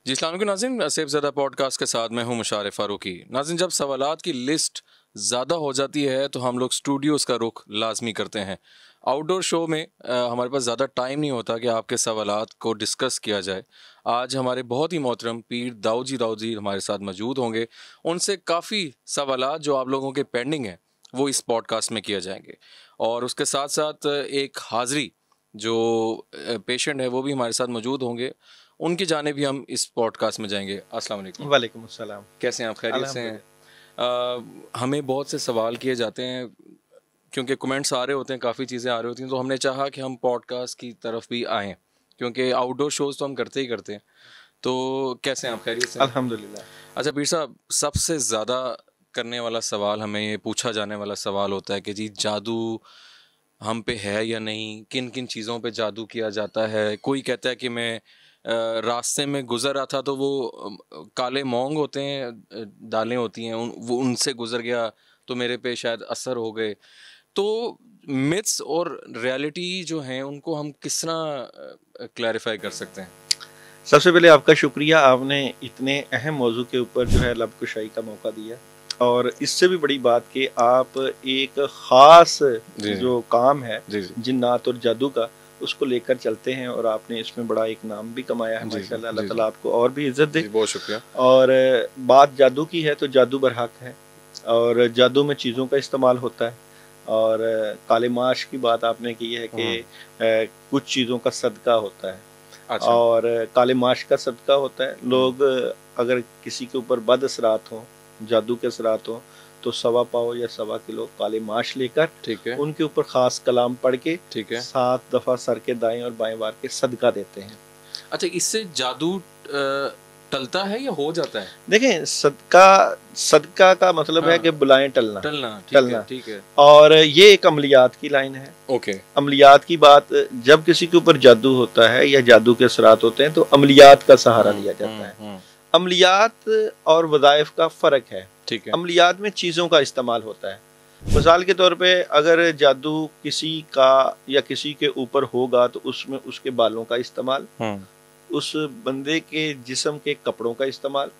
जी अस्सलाम वालेकुम नाज़रीन, सेफ ज़्यादा पॉडकास्ट के साथ मैं हूं मुशारिफ फारूकी। नाज़रीन, जब सवालात की लिस्ट ज़्यादा हो जाती है तो हम लोग स्टूडियोज़ का रुख लाजमी करते हैं। आउटडोर शो में हमारे पास ज़्यादा टाइम नहीं होता कि आपके सवालात को डिस्कस किया जाए। आज हमारे बहुत ही मोहतरम पीर दाऊद जी हमारे साथ मौजूद होंगे। उनसे काफ़ी सवालात जो आप लोगों के पेंडिंग हैं वो इस पॉडकास्ट में किया जाएंगे, और उसके साथ साथ एक हाज़री जो पेशेंट है वो भी हमारे साथ मौजूद होंगे। उनकी जाने भी हम इस पॉडकास्ट में जाएंगे। अस्सलाम वालेकुम। वालेकुम अस्सलाम। कैसे हैं आप? खैरियत से हैं? हमें बहुत से सवाल किए जाते हैं क्योंकि कमेंट्स आ रहे होते हैं, काफ़ी चीज़ें आ रही होती हैं, तो हमने चाहा कि हम पॉडकास्ट की तरफ भी आएँ क्योंकि आउटडोर शोज़ तो हम करते ही करते हैं। तो कैसे हैं आप? खैरियत से हैं? अल्हम्दुलिल्लाह। अच्छा पीर साहब, सबसे ज़्यादा करने वाला सवाल, हमें ये पूछा जाने वाला सवाल होता है कि जी जादू हम पे है या नहीं, किन किन चीज़ों पे जादू किया जाता है। कोई कहता है कि मैं रास्ते में गुज़र रहा था तो वो काले मौंग होते हैं, दालें होती हैं, वो उनसे गुज़र गया तो मेरे पे शायद असर हो गए। तो मिथ्स और रियलिटी जो हैं उनको हम किस तरह क्लैरिफाई कर सकते हैं? सबसे पहले आपका शुक्रिया, आपने इतने अहम मौजू के ऊपर जो है लब कुशाई का मौका दिया, और इससे भी बड़ी बात कि आप एक ख़ास जो काम है जिन्नात और जादू का, उसको लेकर चलते हैं, और आपने इसमें बड़ा एक नाम भी कमाया है माशाल्लाह। अल्लाह ताला आपको और भी इज़्ज़त दे। बहुत शुक्रिया। और बात जादू की है तो जादू बरहक है, और जादू में चीज़ों का इस्तेमाल होता है। और काले माश की बात आपने की है कि कुछ चीज़ों का सदका होता है। अच्छा। और काले माश का सदका होता है। लोग अगर किसी के ऊपर बद असरात हों, जादू के असरात हों, तो 1.25 पाव या 1.25 किलो काले माश लेकर ठीक है। उनके ऊपर ख़ास कलाम पढ़ के ठीक है। 7 दफ़ा सर के दाएं और बाएं वार के सदका देते हैं। अच्छा, इससे जादू टलता है या हो जाता है? देखें, सदका का मतलब है कि बुलाएं टलना। टलना, ठीक है। और ये एक अमलियात की लाइन है। ओके। अमलियात की बात, जब किसी के ऊपर जादू होता है या जादू के असरात होते हैं तो अमलियात का सहारा लिया जाता है। अमलियात और वज़ाइफ का फ़र्क है। ठीक है। अमलियात में चीज़ों का इस्तेमाल होता है। मिसाल के तौर पे अगर जादू किसी का या किसी के ऊपर होगा तो उसमें उसके बालों का इस्तेमाल, उस बंदे के जिस्म के कपड़ों का इस्तेमाल,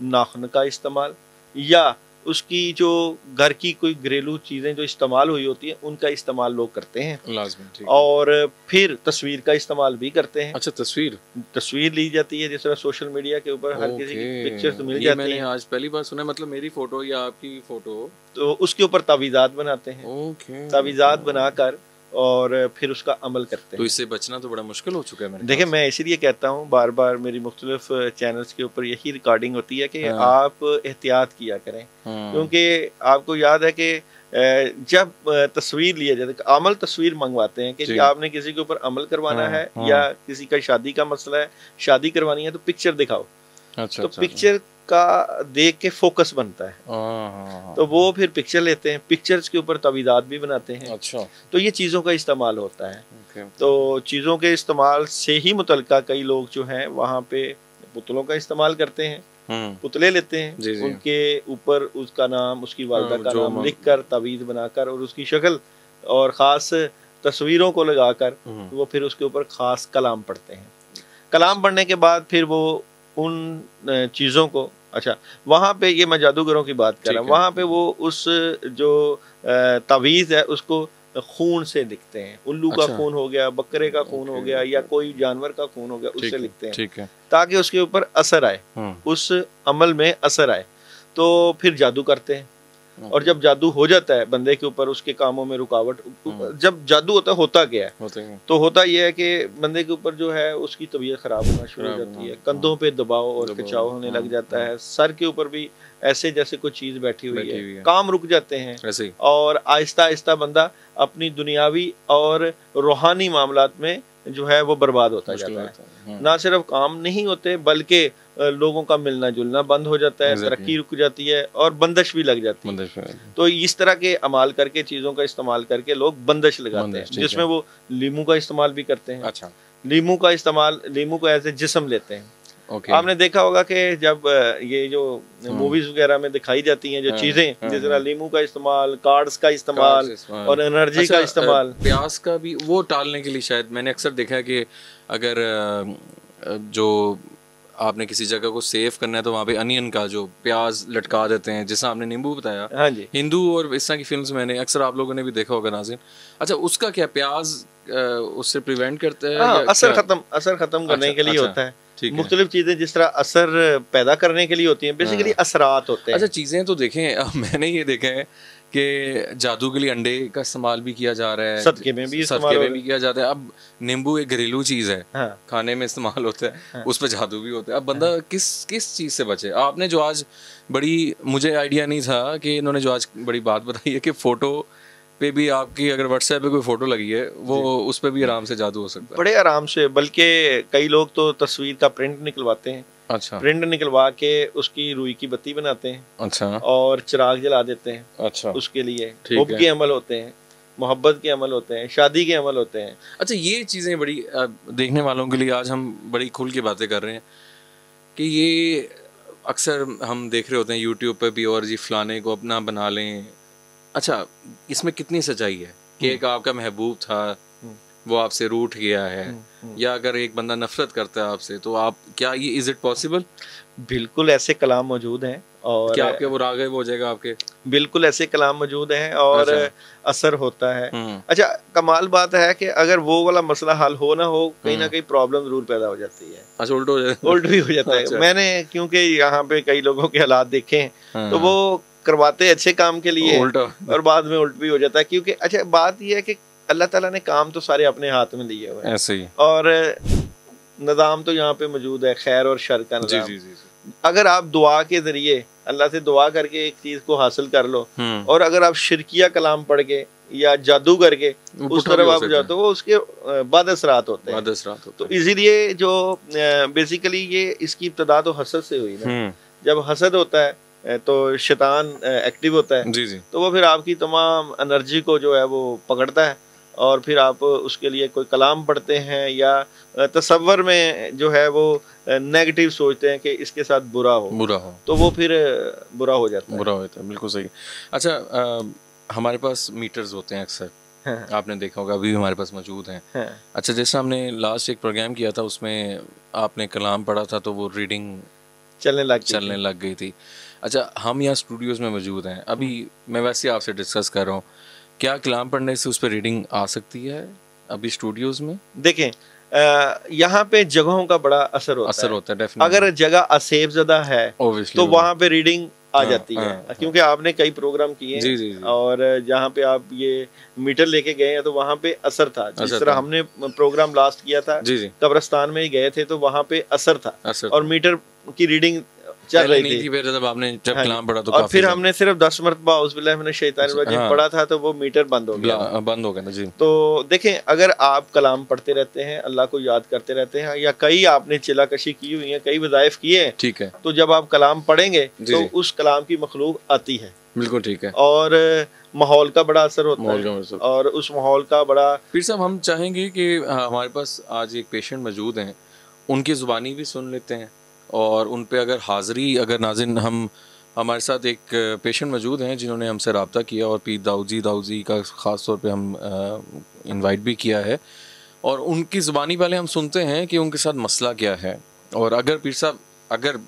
नाखून का इस्तेमाल, या उसकी जो घर की कोई घरेलू चीज़ें जो इस्तेमाल हुई होती हैं उनका इस्तेमाल लोग करते हैं। लाज़मी। और फिर तस्वीर का इस्तेमाल भी करते हैं। अच्छा, तस्वीर ली जाती है, जिस तरह सोशल मीडिया के ऊपर हर किसी की पिक्चर्स तो मिल जाती हैं। आज पहली बार सुना, मतलब मेरी फोटो या आपकी फोटो, तो उसके ऊपर तावीज़ात बनाते हैं। तावीज़ात बनाकर और फिर उसका अमल करते हैं। तो इससे बचना तो बड़ा मुश्किल हो चुका है। देखिए, मैं इसीलिए कहता हूँ, बार बार मेरी मुख्तलिफ चैनल्स के ऊपर यही रिकॉर्डिंग होती है कि आप एहतियात किया करें। क्योंकि आपको याद है कि जब तस्वीर लिया जाता है, अमल तस्वीर मंगवाते हैं कि जी आपने किसी के ऊपर अमल करवाना है या किसी का शादी का मसला है, शादी करवानी है, तो पिक्चर दिखाओ। तो पिक्चर का देख के फोकस बनता है। तो वो फिर पिक्चर लेते हैं, पिक्चर्स के ऊपर तवीज़ात भी बनाते हैं। अच्छा। तो ये चीज़ों का इस्तेमाल होता है। तो चीज़ों के इस्तेमाल से ही मुतल्लिका कई लोग जो हैं वहाँ पे पुतलों का इस्तेमाल करते हैं। पुतले लेते हैं, उनके ऊपर उसका नाम, उसकी वालदा का नाम लिख कर, तावीज़ बनाकर और उसकी शक्ल और ख़ास तस्वीरों को लगाकर वो फिर उसके ऊपर ख़ास कलाम पढ़ते हैं। कलाम पढ़ने के बाद फिर वो उन चीज़ों को, अच्छा वहाँ पे ये मैं जादूगरों की बात कर रहा हूँ, वहाँ पे वो उस जो तावीज़ है उसको खून से लिखते हैं। उल्लू का खून हो गया, बकरे का खून हो गया, या कोई जानवर का खून हो गया, उससे लिखते हैं। ठीक है। ताकि उसके ऊपर असर आए, उस अमल में असर आए। तो फिर जादू करते हैं, और जब जादू हो जाता है बंदे के ऊपर, उसके कामों में रुकावट, जब जादू होता क्या है, तो होता यह है कि बंदे के ऊपर जो है उसकी तबीयत खराब होना शुरू हो जाती है, कंधों पे दबाव और खिंचाव होने लग जाता है, सर के ऊपर भी ऐसे जैसे कोई चीज बैठी हुई है, काम रुक जाते हैं, और आहिस्ता आहिस्ता बंदा अपनी दुनियावी और रूहानी मामलात में जो है वो बर्बाद होता जाता है। ना सिर्फ काम नहीं होते बल्कि लोगों का मिलना जुलना बंद हो जाता है, तरक्की रुक जाती है, और बंदिश भी लग जाती है। तो इस तरह के अमाल करके, चीज़ों का इस्तेमाल करके लोग बंदिश लगाते हैं, जिसमें वो लीमू का इस्तेमाल भी करते हैं। अच्छा। लीमू का इस्तेमाल, लीमू को ऐसे जिस्म लेते हैं। आपने देखा होगा कि जब ये जो मूवीज वगैरह में दिखाई जाती हैं जो चीजें, जिस तरह लीमू का इस्तेमाल, कार्ड्स का इस्तेमाल और एनर्जी का इस्तेमाल, प्यास का भी, वो टालने के लिए शायद मैंने अक्सर देखा है कि अगर जो आपने किसी जगह को सेव करना है तो वहाँ पे अनियन का जो प्याज लटका देते हैं, जैसा आपने नींबू बताया। हाँ जी, हिंदू और इस तरह की फिल्म्स मैंने अक्सर आप लोगों ने भी देखा होगा नाज़रीन। अच्छा, उसका क्या प्याज उससे प्रिवेंट करता है? हाँ, असर खत्म करने के लिए होता है। मुख्तलिफ चीजें जिस तरह असर पैदा करने के लिए होती हैं, बेसिकली असरात होते हैं। अच्छा, चीज़ें तो देखें, अब मैंने ये देखा है कि जादू के लिए अंडे का इस्तेमाल भी किया जा रहा है, सदके में भी किया जाता है। अब नींबू एक घरेलू चीज़ है, हाँ। खाने में इस्तेमाल होता है, हाँ। उस पर जादू भी होता है। अब बंदा किस चीज़ से बचे? आपने जो आज मुझे आइडिया नहीं था कि इन्होंने जो आज बड़ी बात बताई है कि फ़ोटो पे भी आपकी अगर व्हाट्सएप पे कोई फोटो लगी है वो उस पे भी आराम से जादू हो सकता है। बड़े आराम से, बल्कि कई लोग तो तस्वीर का प्रिंट निकलवाते हैं। अच्छा। प्रिंट निकलवा के उसकी रुई की बत्ती बनाते हैं। अच्छा। और चिराग जला देते हैं। अच्छा। उसके लिए हुब के अमल होते हैं, मोहब्बत के अमल होते हैं, शादी के अमल होते हैं। अच्छा, ये चीज़ें बड़ी देखने वालों के लिए आज हम बड़ी खुल के बातें कर रहे हैं कि ये अक्सर हम देख रहे होते हैं यूट्यूब पे भी, और जी फलाने को अपना बना लें। अच्छा, इसमें कितनी सच्चाई है कि एक आपका महबूब था, वो आपसे रूठ गया है, या अगर एक बंदा नफरत करता है आपसे तो आप क्या ये इज इट पॉसिबल? बिल्कुल ऐसे कलाम मौजूद हैं। और क्या आपके वो राग़िब हो जाएगा आपके? बिल्कुल ऐसे कलाम मौजूद हैं और असर होता है। अच्छा, कमाल बात है कि अगर वो वाला मसला हल हो ना हो, कहीं ना कहीं प्रॉब्लम जरूर पैदा हो जाती है। अच्छा, उल्टा हो जाता है? उल्ट भी हो जाता है। अच्छा। मैंने क्योंकि यहाँ पे कई लोगों के हालात देखे हैं, तो वो करवाते अच्छे काम के लिए और बाद में उल्ट भी हो जाता है। क्योंकि अच्छा, बात यह है कि अल्लाह ताला ने काम तो सारे अपने हाथ में लिए हुए हैं, ऐसे ही, और निज़ाम तो यहाँ पे मौजूद है, खैर और शर का निज़ाम। जी, जी, जी। अगर आप दुआ के जरिए अल्लाह से दुआ करके एक चीज को हासिल कर लो, और अगर आप शिरकिया कलाम पढ़ के या जादू करके उस तरफ आप जाओ तो वो उसके बाद असरात होते हैं। तो इसीलिए जो बेसिकली ये इसकी इब्तदा तो हसद से हुई ना। जब हसद होता है तो शैतान एक्टिव होता है। जी जी। तो वो फिर आपकी तमाम एनर्जी को जो है वो पकड़ता है, और फिर आप उसके लिए कोई कलाम पढ़ते हैं या तसव्वुर में जो है वो नेगेटिव सोचते हैं कि इसके साथ बुरा हो, तो वो फिर बुरा हो जाता है। बिल्कुल सही। अच्छा, हमारे पास मीटर्स होते हैं अक्सर, हाँ। आपने देखा होगा, अभी भी हमारे पास मौजूद हैं। हाँ। अच्छा, जैसे हमने लास्ट एक प्रोग्राम किया था, उसमें आपने कलाम पढ़ा था तो वो रीडिंग चलने लग गई थी। अच्छा, हम यहाँ स्टूडियोज़ में मौजूद हैं अभी, मैं वैसे आपसे डिस्कस कर रहा हूँ, क्या कलाम पढ़ने से उस पर रीडिंग आ सकती है अभी स्टूडियोज़ में? देखें, यहाँ पे जगहों का बड़ा असर होता है डेफिनेटली। अगर जगह असेफ ज़्यादा है तो वहाँ पे रीडिंग आ जाती है, क्योंकि आपने कई प्रोग्राम किए हैं, और जहाँ पे आप ये मीटर लेके गए हैं तो वहाँ पे असर था। जिस तरह हमने प्रोग्राम लास्ट किया था, कब्रिस्तान में ही गए थे, तो वहाँ पे असर था, और मीटर की रीडिंग चल रही थी। फिर जब आपने कलाम पढ़ा तो और फिर हमने सिर्फ 10 मरतबा औज़ुबिल्लाहि शैतानिर रजीम पढ़ा था, तो वो मीटर बंद हो गया जी। तो देखें, अगर आप कलाम पढ़ते रहते हैं, अल्लाह को याद करते रहते हैं, या कई आपने चिलाकशी की हुई है, कई वज़ाइफ किए हैं, ठीक है, तो जब आप कलाम पढ़ेंगे तो उस कलाम की मखलूक आती है। बिल्कुल ठीक है। और माहौल का बड़ा असर होता है, और उस माहौल का बड़ा। फिर साहब, हम चाहेंगे कि हमारे पास आज एक पेशेंट मौजूद हैं, उनकी ज़ुबानी भी सुन लेते हैं, और उन पे अगर हाज़री, अगर नाज़रीन, हमारे साथ एक पेशेंट मौजूद हैं जिन्होंने हमसे रब्ता किया, और पीर दाऊजी का ख़ास तौर पे हम इनवाइट भी किया है, और उनकी ज़ुबानी पहले हम सुनते हैं कि उनके साथ मसला क्या है, और अगर पीर साहब अगर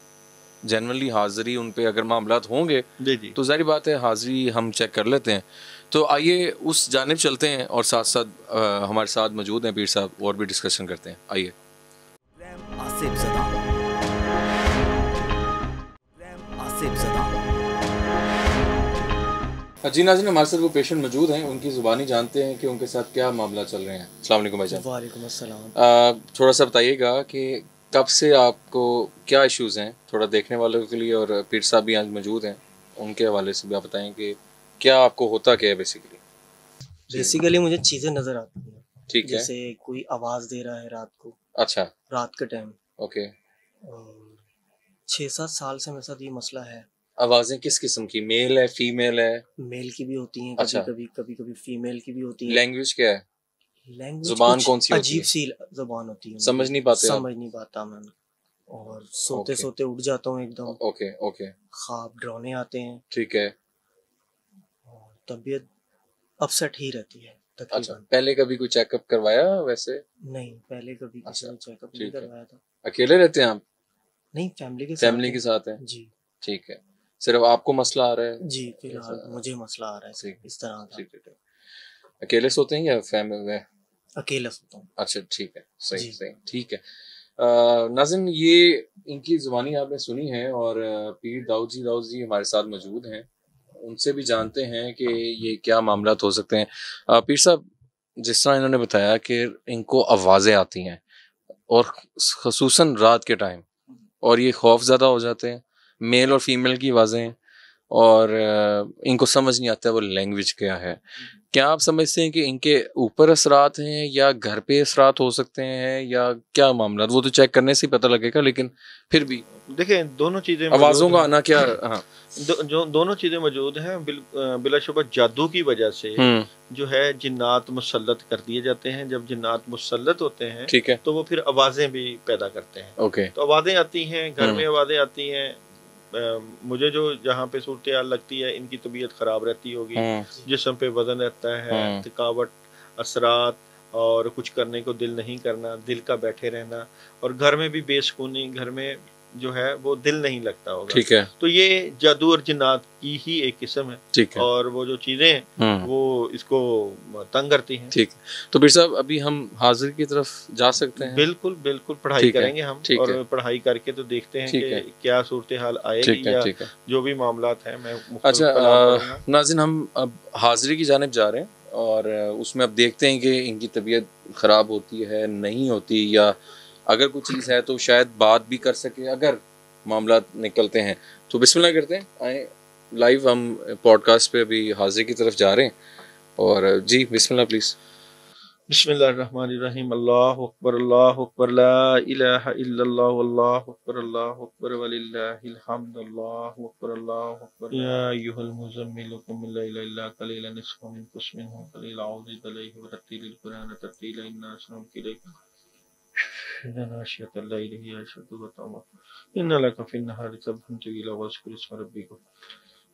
जनरली हाज़री उन पे अगर मामलात होंगे तो ज़ाहिर बात है हाज़री हम चेक कर लेते हैं। तो आइए उस जानिब चलते हैं, और साथ साथ हमारे साथ मौजूद हैं पीर साहब, और भी डिस्कशन करते हैं। आइए। जी नाज़रीन, हमारे साथ वो पेशेंट मौजूद हैं, उनकी ज़ुबानी जानते हैं कि उनके साथ क्या मामला चल रहे हैं। अस्सलाम वालेकुम भाईजान। वालेकुम अस्सलाम। थोड़ा सा बताइएगा कि कब से आपको क्या इश्यूज़ हैं, थोड़ा देखने वालों के लिए, और पीर साहब भी आज मौजूद हैं, उनके हवाले से भी आप बताएं कि क्या आपको होता क्या है बेसिकली मुझे चीज़ें नज़र आती हैं, ठीक है, जैसे कोई आवाज़ दे रहा है रात को। अच्छा, रात के टाइम। ओके। 6-7 साल से मेरे साथ ये मसला है। आवाज़ें किस किस्म की, मेल है, फीमेल है? मेल की भी होती हैं, अच्छा, कभी फीमेल की भी होती हैं। लैंग्वेज क्या है? लैंग्वेज जुबान कौन सी होती है? अजीब सी जुबान होती है, समझ नहीं पाता मैं, और सोते उठ जाता हूँ एकदम। Okay okay. ख्वाब डरावने आते हैं, ठीक है, और तबीयत अपसेट ही रहती है तकरीबन। अच्छा, पहले कभी कोई चेकअप करवाया? वैसे नहीं, पहले कभी किसी ने चेकअप नहीं करवाया था। अकेले रहते हैं आप? नहीं, फैमिली के साथ है जी। ठीक है। सिर्फ आपको मसला आ रहा है? जी, फिलहाल मुझे मसला आ रहा है इस तरह का। अकेले सोते हैं या फैमिली में? अकेला सोता हूँ। अच्छा ठीक है, सही सही, ठीक है। नाज़िन, ये इनकी ज़ुबानी आपने सुनी है और पीर दाऊद जी हमारे साथ मौजूद हैं, उनसे भी जानते हैं कि ये क्या मामलात हो सकते हैं। पीर साहब, जिस तरह इन्होंने बताया कि इनको आवाज़ें आती हैं और ख़ुसूसन रात के टाइम, और ये खौफ ज़्यादा हो जाते हैं, मेल और फीमेल की आवाज़ें, और इनको समझ नहीं आता वो लैंग्वेज क्या है। क्या आप समझते हैं कि इनके ऊपर असरात हैं या घर पे असरात हो सकते हैं या क्या मामला? वो तो चेक करने से ही पता लगेगा, लेकिन फिर भी देखें दोनों चीज़ें आवाज़ों का आना क्या? हाँ, जो दोनों चीज़ें मौजूद हैं। बिलाशुबा जादू की वजह से जो है जिन्नात मुसल्लत कर दिए जाते हैं। जब जिन्नात मुसल्लत होते हैं, ठीक है, तो वो फिर आवाज़ें भी पैदा करते हैं। ओके, तो आवाज़ें आती हैं, घर में आवाज़ें आती हैं। मुझे जो जहाँ पे सूरत हाल लगती है, इनकी तबीयत ख़राब रहती होगी, जिस्म पे वज़न रहता है, थकावट, असरात, और कुछ करने को दिल नहीं करना, दिल का बैठे रहना, और घर में भी बेसुकूनी, घर में जो है वो दिल नहीं लगता होगा। ठीक है, तो ये जादू और जिन्नात की ही एक किस्म है। ठीक है, और वो जो चीज़ें हैं वो इसको तंग करती हैं। ठीक, तो फिर साहब अभी हम हाजिर की तरफ जा सकते हैं? बिल्कुल बिल्कुल, पढ़ाई करेंगे हम, और पढ़ाई करके तो देखते हैं कि क्या सूरत हाल आएगी या जो भी मामलात हैं। मैं अच्छा नाज़िन, हम अब हाजिरी की जानिब जा रहे हैं और उसमें अब देखते हैं कि इनकी तबीयत ख़राब होती है, नहीं होती, या अगर कुछ चीज़ है तो शायद बात भी कर सके। अगर मामला निकलते हैं तो बिस्मिल्लाह करते हैं, आए लाइव हम पॉडकास्ट पे अभी हाजिर की तरफ जा रहे हैं। और जी बिस्मिल्लाह प्लीज़। बिस्मिल्लाहिर्रहमानिर्रहीम। अल्लाहु अकबर, अल्लाहु अकबर, ला इलाहा इल्लल्लाह, अल्लाहु अकबर वलिल्लाहिल हम्द, अल्लाहु अकबर, अल्लाहु अकबर। या अय्युहल मुज़म्मिल कुम लैला इल्ला कलीलन निस्फहु मिनकुस मिनहु कलीला औज़िद अलैहि व रत्तिलिल कुरान तरतीला इन्ना सनुल्क़ि अलैका इन्ना नाशियतल लैलि हिया अशद्दु वतअम इन्ना लका फिन नहारि सबहन तवीला वज़्कुर इस्मा रब्बिका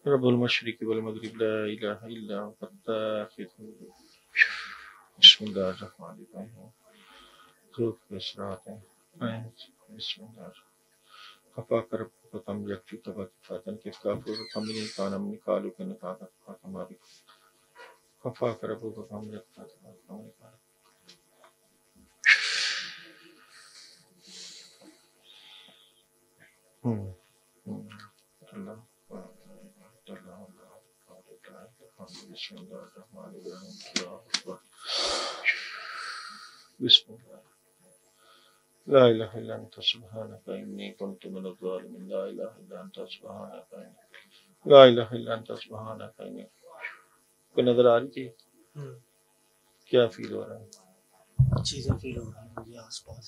रब्बुल मशरिक़ि वल मग़रिब ला इलाहा इल्ला हुवा फत्ताख़िज़हु बिस्मिल्लाहिर्रहमानिर्रहीम। ज़ूक़ बिस्रात बिस्मिल्लाह खफ़ा कर कम यकफ़ी तबा किफ़ातन किफ़काफ़ु कम मिन कानम निकालु के निकाका हमारी खफ़ा कर कम यकफ़ी तबा कम निकाल। बिस्मिल्लाह ला इलाहा इल्ला अंता सुब्हानका इन्नी कुन्तु मिनज़ ज़ालिमीन। ला इलाहा इल्ला अंता सुब्हानका ला इलाहा इल्ला अंता सुब्हानका इन्नी। को नजर आ रही थी? क्या फील हो रहा है? चीजें फील हो रही हैं मुझे आसपास।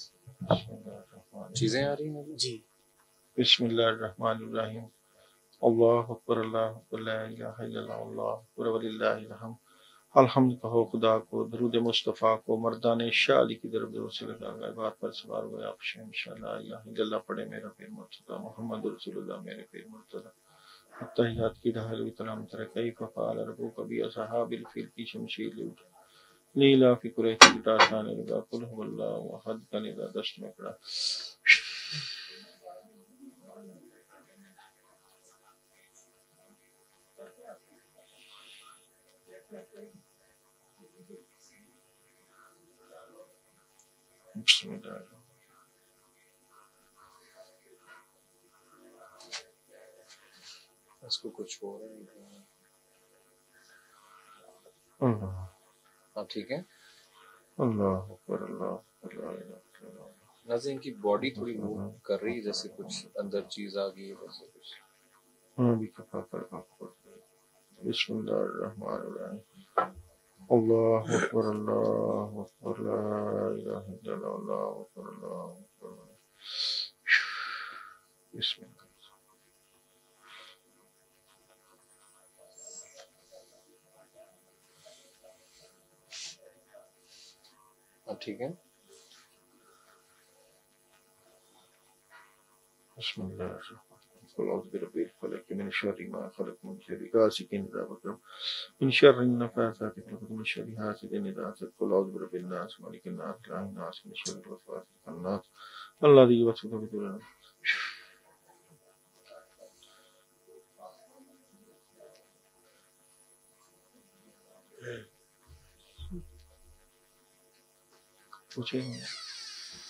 चीजें आ रही हैं जी। बिस्मिल्लाहिर्रहमानिर्रहीम। अल्लाहु अकबर, अल्लाहु अकबर, ला इलाहा इल्लल्लाह, अल्लाहु अकबर वलिल्लाहिल हम्द। अल्हम्द कहो खुदा को, दरूद मुस्तफ़ा को, मर्दाने शाली की तरफ दूर से लगा गया। बात पर सवार हुए आप इंशाअल्लाह पढ़े मेरा पीर मुर्तज़ा मोहम्मद रसूलुल्लाह मेरे पीर मुर्तज़ा। अत्तहियात की ढाल तलाम तरह कई फ़क़ाल रबू कभी असहाबिल फिल की शमशीर लूट लीला फी कुरैश की ताशान लगा कुल हुवल्लाहु अहद का निदा दस्त में पड़ा। इसको कुछ हो रहा है। हाँ ठीक है। अल्लाह अकबर, अल्लाह अकबर। नाज़िन की बॉडी थोड़ी मूव कर रही है, जैसे कुछ अंदर चीज आ गई है, वैसे कुछ। भी कफा कर बिस्मिल्लाहिर्रहमानिर्रहीम। अल्लाह अकबर, अल्लाह अकबर, ला इलाहा इल्लल्लाह, अल्लाहु अकबर, अल्लाहु अकबर। बिस्मिल्लाह। ठीक है। बिस्मिल्लाह खलौस बिरब्बिल फलक मिन शर्रि मा खलक मिन शर्रि गासिकिन इज़ा वक़ब मिन शर्रि नफ़ासाति फ़ी उक़द मिन शर्रि हासिदिन इज़ा हसद खलौस बिरब्बिन नास मलिकिन नास इलाहिन नास मिन शर्रिल वसवासिल खन्नास अल्लज़ी युवस्विसु फ़ी सुदूरिन।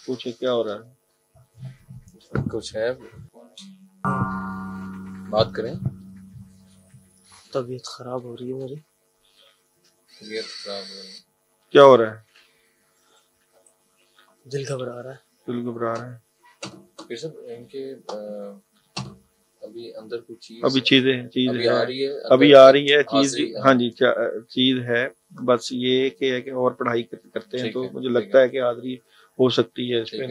पूछे क्या हो रहा है? कुछ है, बात करें। तबीयत खराब हो रही है मेरी। तबीयत खराब हो रही है? क्या हो रहा है? दिल घबरा रहा है। दिल घबरा रहा है। फिर सब इनके अभी अंदर कुछ चीज, अभी चीज अभी है, आ रही है, अभी आ रही है चीज। हाँ जी चीज है, बस ये कि है कि और पढ़ाई करते हैं तो मुझे लगता है कि हाजिरी हो सकती है इस पे।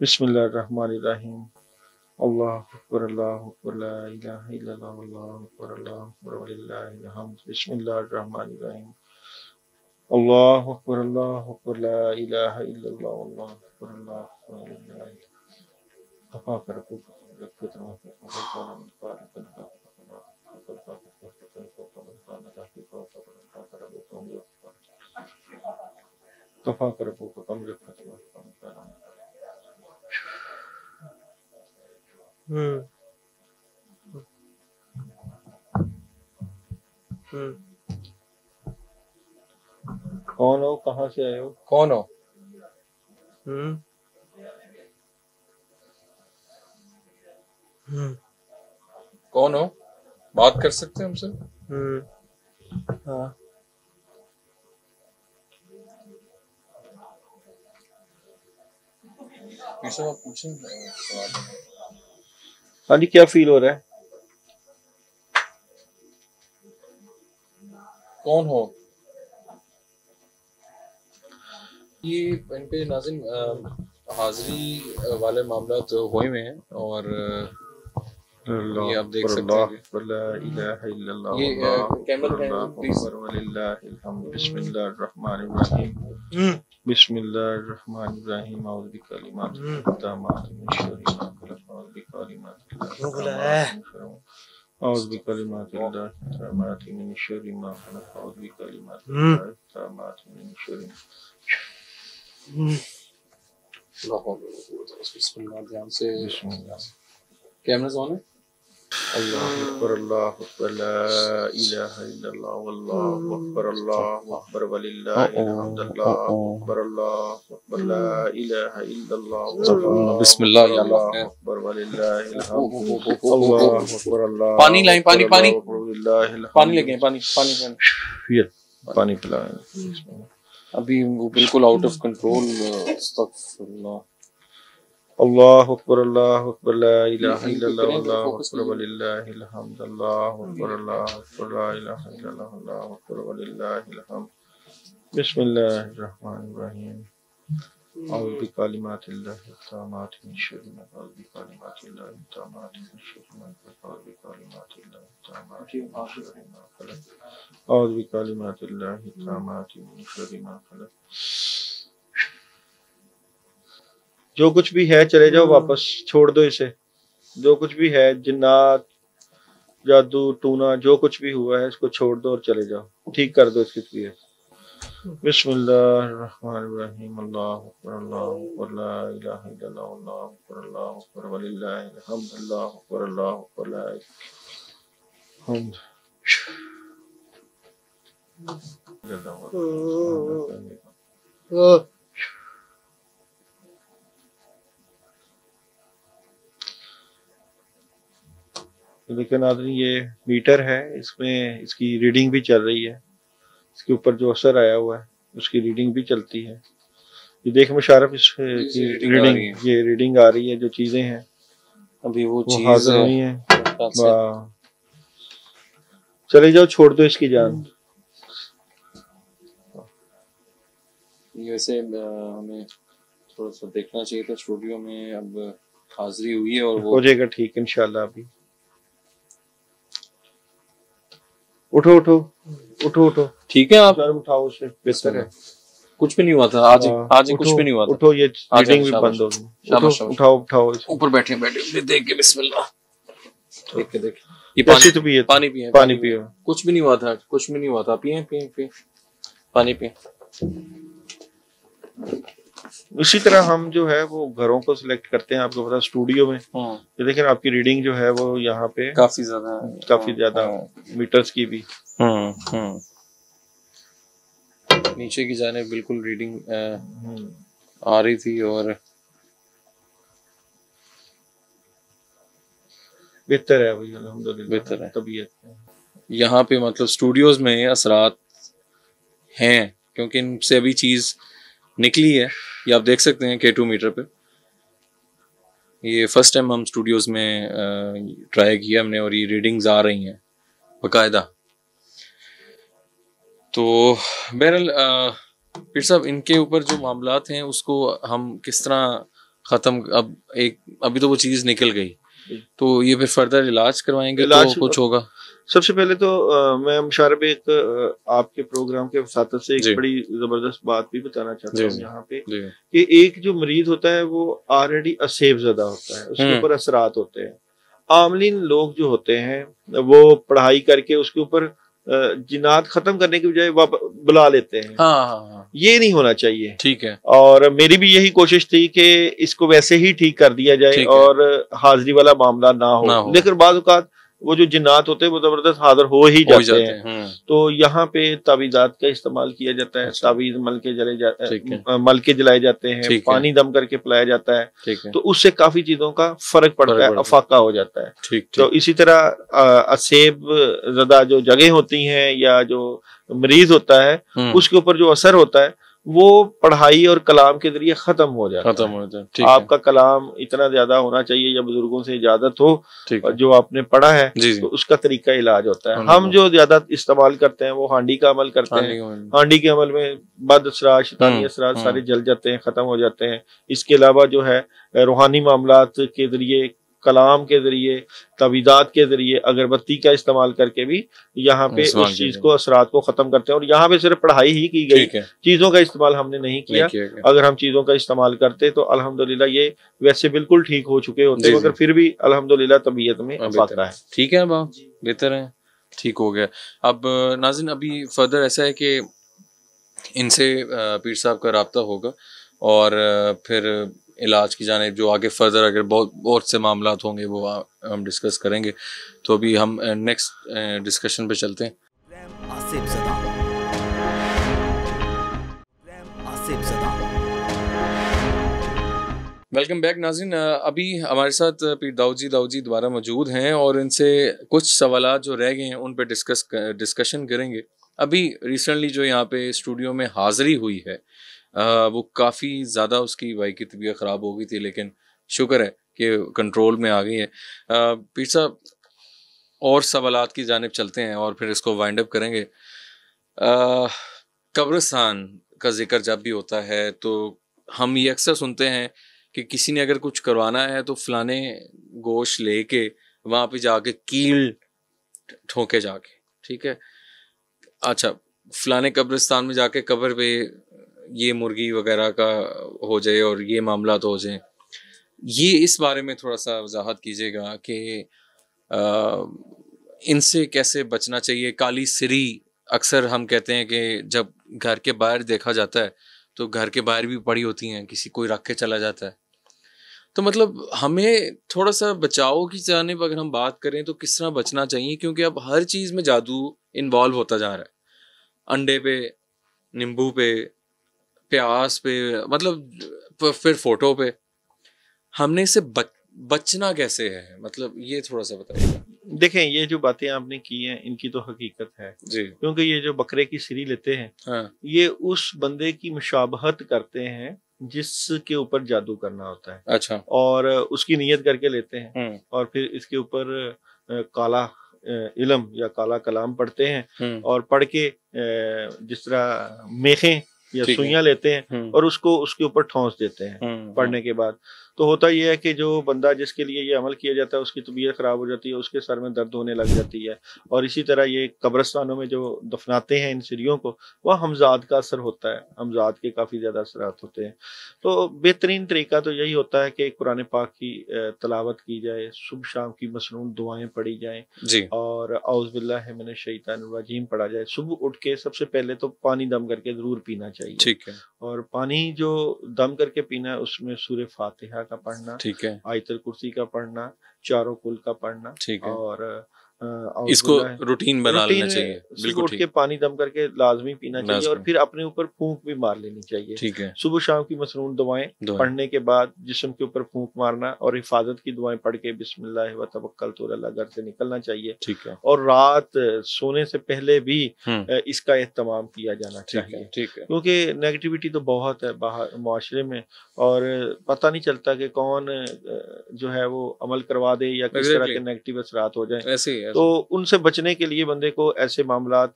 बिस्मिल्लाहिर्रहमानिर्रहीम। अल्लाह अकबर, अल्लाह अकबर, ला इलाहा इल्लल्लाह, अल्लाह अकबर, अल्लाह अकबर, वलिल्लाहिल हम्द। बिस्मिल्लाहिर्रहमानिर्रहीम। अल्लाह अकबर, अल्लाह अकबर, ला इलाहा इल्लल्लाह, अल्लाह अकबर, अल्लाह अकबर, वलिल्लाहिल कौन हो, कहाँ से आए हो? कौन हो? कौन हो? बात कर सकते हैं हमसे? हाँ। आप पूछें। हाँ जी, क्या फील हो रहा है? कौन हो? ये इन पे नाज़िम हाजिरी वाले मामला तो हुए हुए हैं और ये आप देख सकते हैं। ये कैमरा बिस्मिल्लाहिर्रहमानिर्रहीम। बिस्मिल्लाहिर्रहमानिर्रहीम। औज़ु बिकलिमातिल्लाहि ताम्माति मिन शर्रि मा खलक़। औज़ु बिकलिमातिल्लाहि औज़ु बिकलिमातिल्लाहि ताम्माति मिन शर्रि मा खलक़। औज़ु बिकलिमातिल्लाहि ताम्माति मिन शर्रि। बिस्मिल्लाह। ध्यान से। कैमरास ऑन है। अल्लाह अकबर, अल्लाह अकबर, ला इलाहा इल्लल्लाह, वल्लाहु अकबर, अल्लाहु अकबर, वलिल्लाहिल हम्द। अल्लाह अकबर, अल्लाह अकबर, ला इलाहा इल्लल्लाह, बिस्मिल्लाह, अल्लाहु अकबर, वलिल्लाहिल हम्द। अल्लाह अकबर, अल्लाह। पानी लाएं, पानी पानी पानी लेके पानी पानी ये पानी पिलाएं। अभी वो बिल्कुल आउट ऑफ कंट्रोल। अस्तगफिरुल्लाह। अल्लाहु अकबर, अल्लाहु अकबर, ला इलाहा इल्लल्लाह, अल्लाहु अकबर, वलिल्लाहिल हम्द। अल्लाहु अकबर, अल्लाहु अकबर, ला इलाहा इल्लल्लाह, अल्लाहु अकबर, वलिल्लाहिल हम्द। बिस्मिल्लाहिर्रहमानिर्रहीम। औज़ु बिकलिमातिल्लाहि ताम्माति मिन शर्रि मा खलक़। औज़ु बिकलिमातिल्लाहि ताम्माति मिन शर्रि मा खलक़। औज़ु बिकलिमातिल्लाहि ताम्माति मिन शर्रि मा खलक़। औज़ु बिकलिमातिल्लाहि ताम्माति मिन शर्रि मा खलक़। जो कुछ भी है चले जाओ वापस, छोड़ दो इसे। जो कुछ भी है, जिन्नात, जादू टूना, जो कुछ भी हुआ है इसको छोड़ दो और चले जाओ, ठीक कर दो इसकी क्रिया। बिस्मिल्लाहिर्रहमानिर्रहीम। अल्लाहु अकबर, अल्लाहु अकबर, ला इलाहा इल्लल्लाह, अल्लाहु अकबर, अल्लाहु अकबर, वलिल्लाहिल हम्द। अल्लाहु अकबर, अल्लाहु अकबर, ला हम्द। लेकिन आदमी ये मीटर है, इसमें इसकी रीडिंग भी चल रही है। इसके ऊपर जो असर आया हुआ है उसकी रीडिंग भी चलती है। ये देख मुशारफ, इसकी रीडिंग, ये रीडिंग आ रही है। जो चीजें हैं अभी वो हाजिर हुई हैं। चले जाओ, छोड़ दो इसकी जान। ये वैसे हमें थोड़ा सा देखना चाहिए था स्टूडियो में। अब हाजिरी हुई है और वो हो जाएगा ठीक इंशाल्लाह। अभी उठो उठो उठो उठो। ठीक है, आप उठाओ उसे, बेहतर है। कुछ भी नहीं हुआ था आज आज कुछ भी नहीं हुआ था। उठो, ये रीडिंग भी बंद हो गई। उठाओ उठाओ, ऊपर बैठे बैठे देख के बिस्मिल्लाह। देख के ये पानी तो पिए, पानी पिए, पानी पियो। कुछ भी नहीं हुआ था, कुछ भी नहीं हुआ था। पिए पिए पिए, पानी पिए। इसी तरह हम जो है वो घरों को सिलेक्ट करते हैं। आपको पता स्टूडियो में ये देखें, आपकी रीडिंग जो है वो यहाँ पे काफी ज्यादा मीटर्स की भी। नीचे की जाने बिल्कुल रीडिंग आ रही थी और बेहतर है भाई, अल्हम्दुलिल्लाह बेहतर है तबीयत। यहाँ पे मतलब स्टूडियोज में असरात हैं क्योंकि इनसे अभी चीज़ निकली है। ये आप देख सकते हैं K2 मीटर पे। ये फर्स्ट टाइम हम स्टूडियोज में ट्राई किया हमने और ये रीडिंग्स आ रही हैं बाकायदा। तो बहरहाल फिर साहब इनके ऊपर जो मामलात हैं उसको हम किस तरह ख़त्म, अब अभी तो वो चीज़ निकल गई तो ये फिर फर्दर इलाज करवाएंगे तो कुछ होगा। सबसे पहले तो मैं मुशारफ एक आपके प्रोग्राम के वसातत से एक बड़ी जबरदस्त बात भी बताना चाहता हूँ यहाँ पे कि एक जो मरीज होता है वो ऑलरेडी असेब ज़दा होता है, उसके ऊपर असरात होते हैं। आमलीन लोग जो होते हैं वो पढ़ाई करके उसके ऊपर जिन्नात खत्म करने की बजाय बुला लेते हैं। हाँ। ये नहीं होना चाहिए। ठीक है। और मेरी भी यही कोशिश थी कि इसको वैसे ही ठीक कर दिया जाए और हाजिरी वाला मामला ना हो। लेकिन बाज़ औक़ात वो जो जिन्नात होते हैं वो जबरदस्त हाजिर हो ही जाते हैं। तो यहाँ पे तावीज़ात का इस्तेमाल किया जाता है। तावीज़ मल के जलाए जाते हैं, पानी दम करके पिलाया जाता है, तो उससे काफी चीजों का फर्क पड़ता है, अफाका हो जाता है। तो इसी तरह असेब ज़दा जो जगह होती हैं या जो मरीज होता है उसके ऊपर जो असर होता है वो पढ़ाई और कलाम के जरिए खत्म हो जाता है। आपका कलाम इतना ज्यादा होना चाहिए या बुजुर्गों से इजाजत हो जो आपने पढ़ा है तो उसका तरीका इलाज होता है। हम जो ज्यादा इस्तेमाल करते हैं वो हांडी का अमल करते हैं। हांडी के अमल में बद असरात, शैतानी असरात सारे जल जाते हैं, खत्म हो जाते हैं। इसके अलावा जो है रूहानी मामलात के जरिए, कलाम के जरिए, तवीज़ात के जरिए, अगरबत्ती का इस्तेमाल करके भी यहाँ पे उस चीज को, असरात को खत्म करते हैं। और यहाँ पे सिर्फ पढ़ाई ही की गई, चीजों का इस्तेमाल हमने नहीं किया। अगर हम चीजों का इस्तेमाल करते तो अल्हम्दुलिल्लाह ये वैसे बिल्कुल ठीक हो चुके होते, मगर फिर भी अल्हम्दुलिल्लाह तबीयत में अफाका है। ठीक है, बेहतर है, ठीक हो गया। अब नाज़रीन अभी फर्दर ऐसा है कि इनसे पीर साहब का राब्ता होगा और फिर इलाज की जाने जो आगे फर्दर अगर बहुत से मामलात होंगे वो हम डिस्कस करेंगे। तो अभी हम नेक्स्ट डिस्कशन पे चलते हैं। वेलकम बैक नाज़रीन। अभी हमारे साथ पीर दाऊद जी दोबारा मौजूद हैं और इनसे कुछ सवालात जो रह गए हैं उन पे डिस्कशन करेंगे। अभी रिसेंटली जो यहाँ पे स्टूडियो में हाज़िरी हुई है वो काफ़ी ज़्यादा उसकी भाई की तबीयत ख़राब हो गई थी, लेकिन शुक्र है कि कंट्रोल में आ गई है। पीर साहब और सवालात की जानिब चलते हैं और फिर इसको वाइंड अप करेंगे। कब्रिस्तान का जिक्र जब भी होता है तो हम ये अक्सर सुनते हैं कि किसी ने अगर कुछ करवाना है तो फलाने गोश्त लेके वहाँ पे जाके कील ठोके जाके, ठीक है, अच्छा फलाने कब्रिस्तान में जाके कब्र पे ये मुर्गी वगैरह का हो जाए और ये मामला तो हो जाए। ये इस बारे में थोड़ा सा वजाहत कीजिएगा कि इनसे कैसे बचना चाहिए। काली सिरी अक्सर हम कहते हैं कि जब घर के बाहर देखा जाता है तो घर के बाहर भी पड़ी होती हैं, किसी कोई रख के चला जाता है। तो मतलब हमें थोड़ा सा बचाव की जानिब अगर हम बात करें तो किस तरह बचना चाहिए, क्योंकि अब हर चीज़ में जादू इन्वॉल्व होता जा रहा है। अंडे पे, नींबू पे, प्याज पे, मतलब फिर फोटो पे। हमने इससे बचना कैसे है, मतलब ये थोड़ा सा बताइएगा। देखें, ये जो बातें आपने की हैं इनकी तो हकीकत है जी, क्योंकि ये जो बकरे की सिरी लेते हैं ये उस बंदे की मुशाबहत करते हैं जिसके ऊपर जादू करना होता है। अच्छा। और उसकी नियत करके लेते हैं और फिर इसके ऊपर काला इल्म या काला कलाम पढ़ते हैं और पढ़ के जिस तरह मेखें या सुइयां लेते हैं और उसको उसके ऊपर ठोंस देते हैं पढ़ने के बाद। तो होता यह है कि जो बंदा जिसके लिए ये अमल किया जाता है उसकी तबीयत खराब हो जाती है, उसके सर में दर्द होने लग जाती है। और इसी तरह ये कब्रिस्तानों में जो दफनाते हैं इन सिरियों को, वह हमजाद का असर होता है, हमजाद के काफ़ी ज़्यादा असरात होते हैं। तो बेहतरीन तरीका तो यही होता है कि कुरान पाक की तलावत की जाए, सुबह शाम की मसनून दुआएं पढ़ी जाएँ और औज़ बिल्लाहि मिनश शैतानिर रजीम पढ़ा जाए। सुबह उठ के सबसे पहले तो पानी दम करके ज़रूर पीना चाहिए। ठीक है। और पानी जो दम करके पीना है उसमें सूरह फातिहा का पढ़ना, ठीक है, आयतुल कुर्सी का पढ़ना, चारों कुल का पढ़ना, ठीक है, और इसको रूटीन बना लेना चाहिए, बिल्कुल उठ के पानी दम करके लाजमी पीना चाहिए और फिर अपने ऊपर फूंक भी मार लेनी चाहिए। ठीक है। सुबह शाम की मसनून दवाएं पढ़ने के बाद जिस्म के ऊपर फूंक मारना और हिफाजत की दुआएं पढ़ के बिस्मिल्लाह व तवक्कलतु अल्लाह घर से निकलना चाहिए। ठीक है। और रात सोने से पहले भी इसका एहतमाम किया जाना चाहिए। ठीक है। क्योंकि नेगेटिविटी तो बहुत है बाहर मुआशरे में और पता नहीं चलता कि कौन जो है वो अमल करवा दे या किस तरह के नेगेटिव असरात हो जाए। तो उनसे बचने के लिए बंदे को ऐसे मामलात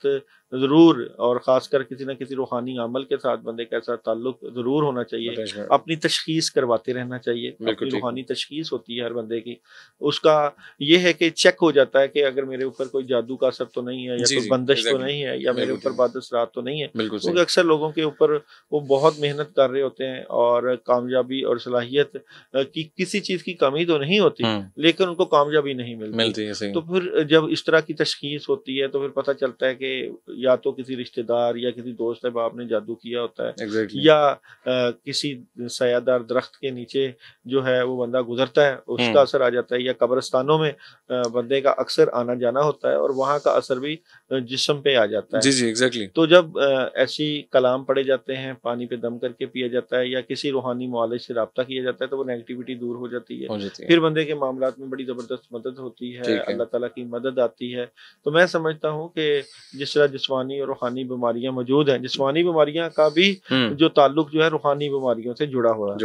जरूर और खासकर किसी न किसी रूहानी अमल के साथ बंदे का ऐसा ताल्लुक जरूर होना चाहिए। अपनी तशखीस करवाते रहना चाहिए। अपनी रूहानी तशखीस होती है हर बंदे की, उसका ये है कि चेक हो जाता है कि अगर मेरे ऊपर कोई जादू का असर तो नहीं है या कोई बंदिश तो नहीं है या मेरे ऊपर बद असरात तो नहीं है। क्योंकि अक्सर लोगों के ऊपर वो बहुत मेहनत कर रहे होते हैं और कामयाबी और सलाहियत की किसी चीज की कमी तो नहीं होती लेकिन उनको कामयाबी नहीं मिलती। तो फिर जब इस तरह की तशखीस होती है तो फिर पता चलता है कि या तो किसी रिश्तेदार या किसी दोस्त अहबाब ने जादू किया होता है या किसी सयादार दरख्त के नीचे जो है वो बंदा गुजरता है उसका असर आ जाता है या कब्रिस्तानों में बंदे का अक्सर आना जाना होता है और वहाँ का असर भी जिस्म पे आ जाता है। जी एग्जैक्टली। तो जब ऐसी कलाम पढ़े जाते हैं, पानी पे दम करके पिया जाता है या किसी रूहानी मुआलिज से राब्ता किया जाता है तो वो नेगेटिविटी दूर हो जाती है। फिर बंदे के मामलात में बड़ी जबरदस्त मदद होती है, अल्लाह ताला की मदद आती है। तो मैं समझता हूँ कि जिस तरह जिस्मानी और रूहानी बीमारियां मौजूद हैं, जिस्मानी बीमारियां का भी जो ताल्लुक जो है रूहानी बीमारियों से जुड़ा हुआ है।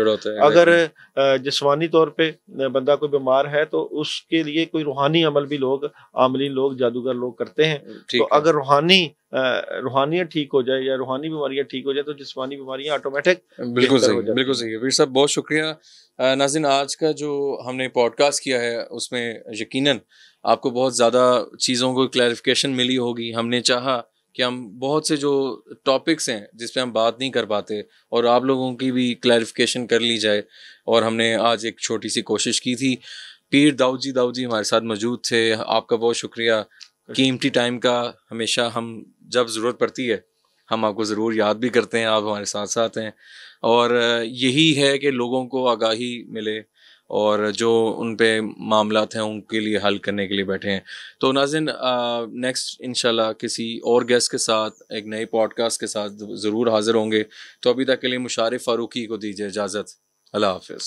अगर जिस्मानी तौर पे बंदा कोई बीमार है तो उसके लिए कोई रूहानी अमल भी लोग आमलीन लोग जादूगर लोग करते हैं। तो अगर रूहानियत ठीक हो जाए या रूहानी बीमारियां ठीक हो जाए तो जिस्मानी बीमारियां ऑटोमेटिक बिल्कुल सही। वीर साहब बहुत शुक्रिया। नाज़रीन आज का जो हमने पॉडकास्ट किया है उसमें यकीनन आपको बहुत ज़्यादा चीज़ों को क्लैरिफिकेशन मिली होगी। हमने चाहा कि हम बहुत से जो टॉपिक्स हैं जिस पे हम बात नहीं कर पाते और आप लोगों की भी क्लैरिफिकेशन कर ली जाए और हमने आज एक छोटी सी कोशिश की थी। पीर दाऊद जी हमारे साथ मौजूद थे, आपका बहुत शुक्रिया। कीमती टाइम का हमेशा हम जब ज़रूरत पड़ती है हम आपको ज़रूर याद भी करते हैं, आप हमारे साथ साथ हैं और यही है कि लोगों को आगाही मिले और जो उन पे मामलात हैं उनके लिए हल करने के लिए बैठे हैं। तो नाज़रीन नेक्स्ट इंशाल्लाह किसी और गेस्ट के साथ एक नए पॉडकास्ट के साथ ज़रूर हाज़िर होंगे। तो अभी तक के लिए मुशारिफ फारूकी को दीजिए इजाज़त। अल्लाह हाफ़िज़।